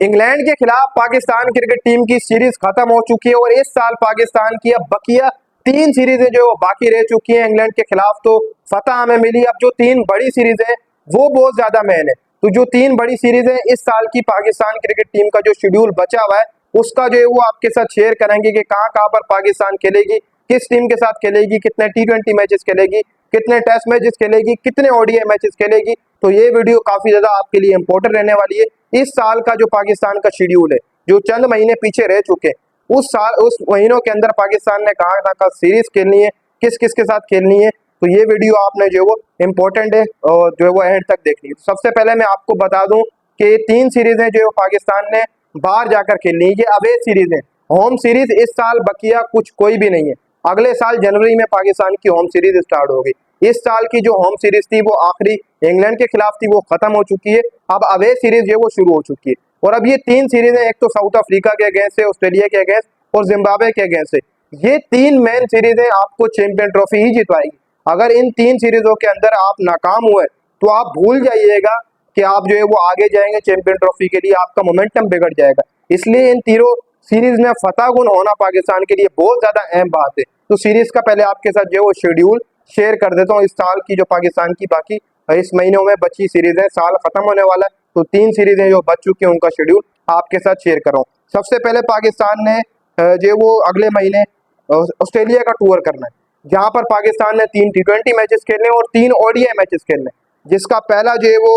England के खिलाफ Pakistan cricket team की सीरीज खत्म हो चुकी है और इस साल पाकिस्तान की अब बकिया 3 सीरीजें जो बाकी रह चुकी हैं। इंग्लैंड के खिलाफ तो फतह हमें मिली, अब जो 3 बड़ी सीरीज है वो बहुत ज्यादा मेन है। तो जो 3 बड़ी सीरीज है इस साल की पाकिस्तान क्रिकेट टीम का जो शेड्यूल बचा हुआ है उसका जो है वो आपके साथ शेयर करेंगे कि कहाँ कहाँ पर पाकिस्तान खेलेगी, किस टीम के साथ खेलेगी, कितने T20 मैचेस खेलेगी, कितने टेस्ट मैचेस खेलेगी, कितने ODI मैचेस खेलेगी। तो ये वीडियो काफी ज्यादा आपके लिए इंपॉर्टेंट रहने वाली है। इस साल का जो पाकिस्तान का शेड्यूल है, जो चंद महीने पीछे रह चुके, उस महीनों के अंदर पाकिस्तान ने कहाँ कहाँ सीरीज खेलनी है, किस किस के साथ खेलनी है, तो ये वीडियो आपने जो वो इम्पोर्टेंट है और जो है वो एंड तक देखनी है। सबसे पहले मैं आपको बता दूं कि 3 सीरीजें जो पाकिस्तान ने बाहर जाकर खेलनी है, ये अवैध सीरीज है। होम सीरीज इस साल बकिया कुछ कोई भी नहीं है। अगले साल जनवरी में पाकिस्तान की होम सीरीज स्टार्ट होगी। इस साल की जो होम सीरीज थी वो आखिरी इंग्लैंड के खिलाफ थी, वो खत्म हो चुकी है। अब अवैध सीरीज जो वो शुरू हो चुकी है और अब ये 3 सीरीजें, एक तो साउथ अफ्रीका के अगेंस्ट है, ऑस्ट्रेलिया के अगेंस्ट और जिम्बाब्वे के अगेंस्ट है। ये 3 मेन सीरीजें आपको चैंपियन ट्रॉफी ही जितवाएगी। अगर इन 3 सीरीजों के अंदर आप नाकाम हुए तो आप भूल जाइएगा कि आप जो है वो आगे जाएंगे चैंपियन ट्रॉफी के लिए, आपका मोमेंटम बिगड़ जाएगा। इसलिए इन तीनों सीरीज में फतह गुन होना पाकिस्तान के लिए बहुत ज्यादा अहम बात है। तो सीरीज का पहले आपके साथ जो है वो शेड्यूल शेयर कर देता हूँ। इस साल की जो पाकिस्तान की बाकी इस महीनों में बची सीरीज है, साल खत्म होने वाला है, तो 3 सीरीजें जो बच चुकी हैं उनका शेड्यूल आपके साथ शेयर कर रहा हूँ। सबसे पहले पाकिस्तान ने जो वो अगले महीने ऑस्ट्रेलिया का टूर करना है, जहां पर पाकिस्तान ने 3 T20 मैचेस खेलने और 3 ODI मैचेस खेलने, जिसका पहला जो है वो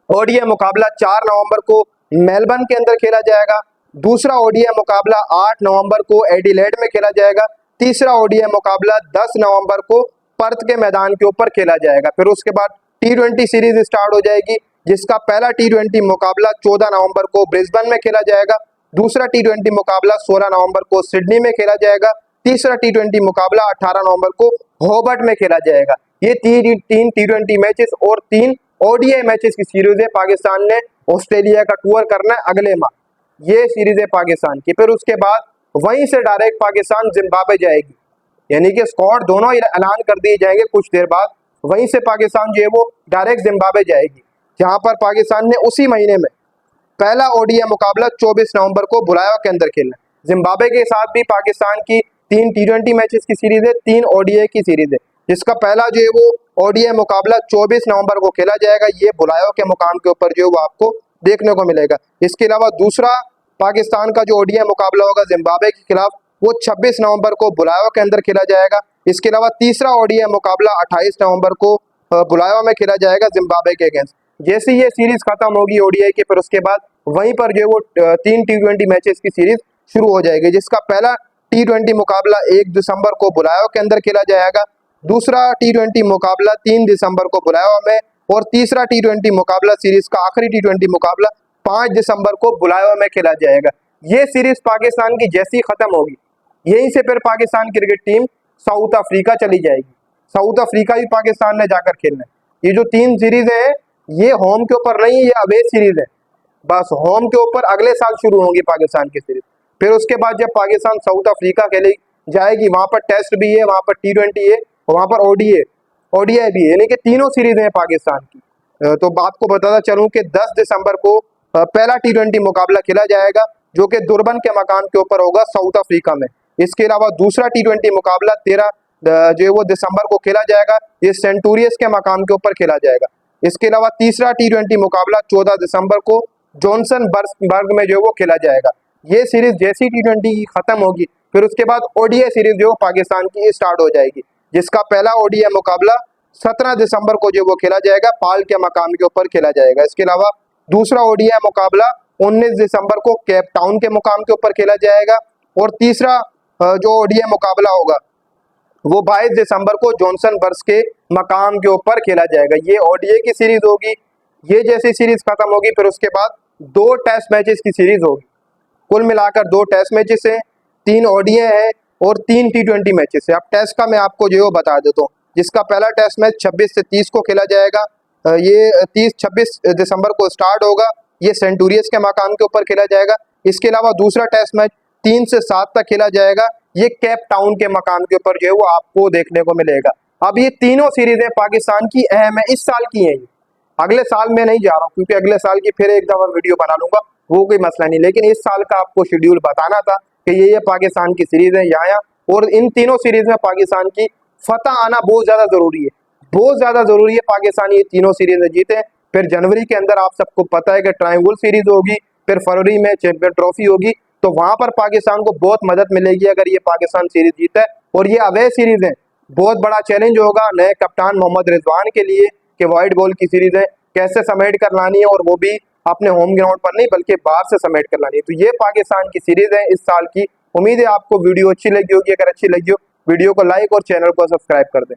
ODI मुकाबला 4 नवंबर को मेलबर्न के अंदर खेला जाएगा। दूसरा ODI मुकाबला 8 नवंबर को एडिलेड में खेला जाएगा। तीसरा ODI मुकाबला 10 नवंबर को पर्थ के मैदान के ऊपर खेला जाएगा। फिर उसके बाद T20 सीरीज स्टार्ट हो जाएगी, जिसका पहला T20 मुकाबला 14 नवंबर को ब्रिस्बेन में खेला जाएगा। दूसरा T20 मुकाबला 16 नवंबर को सिडनी में खेला जाएगा। तीसरा T20 मुकाबला 18 नवंबर को होबर्ट में खेला जाएगा। ये तीन T20 मैचेस और 3 ODI मैचेस की सीरीज है। पाकिस्तान ने ऑस्ट्रेलिया का टूर करना है अगले माह, ये सीरीज है पाकिस्तान की। फिर उसके बाद वहीं से डायरेक्ट पाकिस्तान जिम्बाब्वे जाएगी, यानी कि स्क्वाड दोनों ऐलान कर दिए जाएंगे कुछ देर बाद। वहीं से पाकिस्तान जो है वो डायरेक्ट जिम्बाब्वे जाएगी, जहां पर पाकिस्तान ने उसी महीने में पहला ODI मुकाबला 24 नवंबर को बुलाया के अंदर खेलना है। जिम्बाब्वे के साथ भी पाकिस्तान की 3 T20 मैचेस की सीरीज है, 3 ODI की सीरीज है, जिसका पहला जो है वो ODI मुकाबला 24 नवंबर को खेला जाएगा। ये बुलायो के मुकाम के ऊपर जो है वो आपको देखने को मिलेगा। इसके अलावा दूसरा पाकिस्तान का जो ODI मुकाबला होगा जिम्बाब्वे के खिलाफ, वो 26 नवंबर को बुलायो के अंदर खेला जाएगा। इसके अलावा तीसरा ODI मुकाबला 28 नवंबर को बुलायो में खेला जाएगा जिम्बाब्वे के अगेंस्ट। जैसे ये सीरीज खत्म होगी ODI की, फिर उसके बाद वहीं पर जो है वो 3 T20 मैचेस की सीरीज शुरू हो जाएगी, जिसका पहला T20 मुकाबला 1 दिसंबर को बुलायो के अंदर खेला जाएगा। दूसरा T20 मुकाबला 3 दिसंबर को बुलायो में और तीसरा T20 मुकाबला सीरीज का आखिरी T20 मुकाबला 5 दिसंबर को बुलायो में खेला जाएगा। ये सीरीज पाकिस्तान की जैसी खत्म होगी, यहीं से फिर Pakistan cricket team south Africa चली जाएगी। साउथ अफ्रीका भी पाकिस्तान ने जाकर खेलना है। ये जो 3 सीरीज है ये होम के ऊपर नहीं है, ये अवैध सीरीज है। बस होम के ऊपर अगले साल शुरू होगी पाकिस्तान की सीरीज। फिर उसके बाद जब पाकिस्तान साउथ अफ्रीका खेले जाएगी, वहां पर टेस्ट भी है, वहां पर T20 है, वहां पर ODI भी है, यानी कि तीनों सीरीज है पाकिस्तान की। तो आपको बताता चलूं कि 10 दिसंबर को पहला T20 मुकाबला खेला जाएगा, जो कि दुर्बन के मकाम के ऊपर होगा साउथ अफ्रीका में। इसके अलावा दूसरा T20 मुकाबला 13 जो है वो दिसंबर को खेला जाएगा, ये सेंटूरियस के मकाम के ऊपर खेला जाएगा। इसके अलावा तीसरा T20 मुकाबला 14 दिसंबर को जोहान्सबर्ग में जो है वो खेला जाएगा। ये सीरीज जैसी T20 खत्म होगी, फिर उसके बाद ODI सीरीज जो पाकिस्तान की स्टार्ट हो जाएगी, जिसका पहला ODI मुकाबला 17 दिसंबर को जो वो खेला जाएगा, पाल के मकाम के ऊपर खेला जाएगा। इसके अलावा दूसरा ODI मुकाबला 19 दिसंबर को केप टाउन के मुकाम के ऊपर खेला जाएगा और तीसरा जो ODI मुकाबला होगा वो 22 दिसंबर को जोहान्सबर्ग के मकाम के ऊपर खेला जाएगा। ये ODI की सीरीज होगी। ये जैसी सीरीज खत्म होगी, फिर उसके बाद 2 टेस्ट मैचेस की सीरीज होगी। कुल मिलाकर 2 टेस्ट मैचेस हैं, 3 ODI है और 3 T20 मैचेस है। अब टेस्ट का मैं आपको जो बता देता हूँ, जिसका पहला टेस्ट मैच 26 से 30 को खेला जाएगा। ये 26 दिसंबर को स्टार्ट होगा, ये सेंटूरियस के मकाम के ऊपर खेला जाएगा। इसके अलावा दूसरा टेस्ट मैच 3 से 7 तक खेला जाएगा, ये केप टाउन के मकाम के ऊपर जो है वो आपको देखने को मिलेगा। अब ये तीनों सीरीजें पाकिस्तान की अहम है, इस साल की है। अगले साल में नहीं जा रहा हूँ, क्योंकि अगले साल की फिर एक दफा वीडियो बना लूंगा, वो कोई मसला नहीं, लेकिन इस साल का आपको शेड्यूल बताना था कि ये पाकिस्तान की सीरीज है यहाँ, और इन तीनों सीरीज में पाकिस्तान की फतह आना बहुत ज्यादा जरूरी है, बहुत ज्यादा जरूरी है। पाकिस्तान ये तीनों सीरीज जीते, फिर जनवरी के अंदर आप सबको पता है कि ट्रायंगल सीरीज होगी, फिर फरवरी में चैंपियन ट्रॉफी होगी, तो वहां पर पाकिस्तान को बहुत मदद मिलेगी अगर ये पाकिस्तान सीरीज जीता है। और ये अवे सीरीज है, बहुत बड़ा चैलेंज होगा नए कप्तान मोहम्मद रिजवान के लिए कि व्हाइट बॉल की सीरीज है, कैसे समेट कर लानी है, और वो भी अपने होम ग्राउंड पर नहीं बल्कि बाहर से समेट कर लानी है। तो ये पाकिस्तान की सीरीज है इस साल की। उम्मीद है आपको वीडियो अच्छी लगी होगी, अगर अच्छी लगी हो वीडियो को लाइक और चैनल को सब्सक्राइब कर दें।